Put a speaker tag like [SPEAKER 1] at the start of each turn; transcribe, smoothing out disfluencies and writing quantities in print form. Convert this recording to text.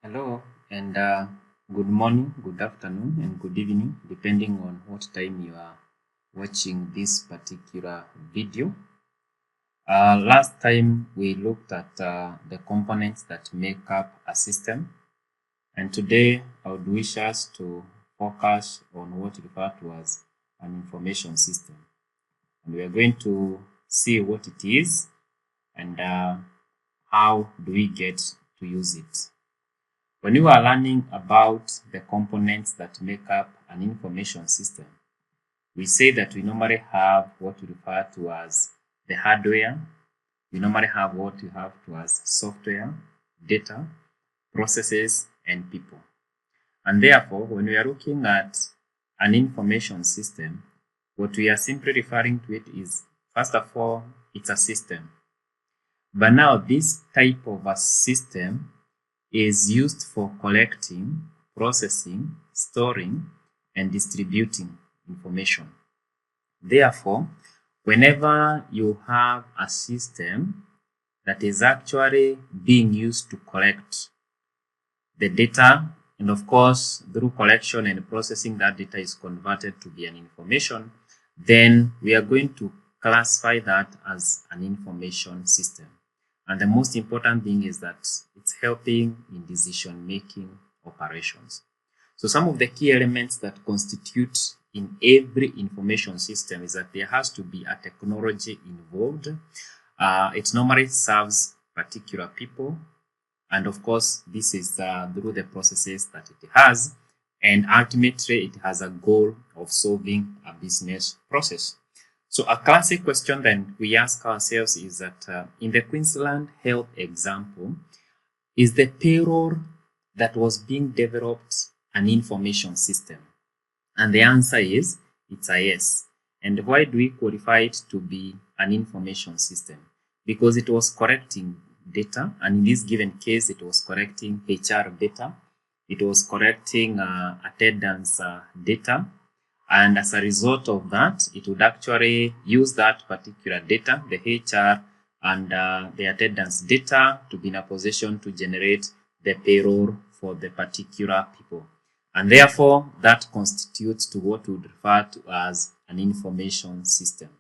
[SPEAKER 1] Hello and good morning, good afternoon, and good evening, depending on what time you are watching this particular video. Last time we looked at the components that make up a system, and today I would wish us to focus on what we refer to as an information system. And we are going to see what it is and how do we get to use it. When you are learning about the components that make up an information system, we say that we normally have what we refer to as the hardware. We normally have what we have to as software, data, processes, and people. And therefore, when we are looking at an information system, what we are simply referring to it is, first of all, it's a system. But now this type of a system is used for collecting, processing, storing, and distributing information. Therefore, whenever you have a system that is actually being used to collect the data, and of course, through collection and processing, that data is converted to be an information, then we are going to classify that as an information system. And the most important thing is that it's helping in decision-making operations. So some of the key elements that constitute in every information system is that there has to be a technology involved. It normally serves particular people. And of course, this is through the processes that it has. And ultimately, it has a goal of solving a business process. So a classic question then we ask ourselves is that in the Queensland Health example, is the payroll that was being developed an information system? And the answer is, it's a yes. And why do we qualify it to be an information system? Because it was collecting data, and in this given case, it was collecting HR data, it was collecting attendance data, and as a result of that, it would actually use that particular data, the HR and the attendance data, to be in a position to generate the payroll for the particular people. And therefore, that constitutes to what we would refer to as an information system.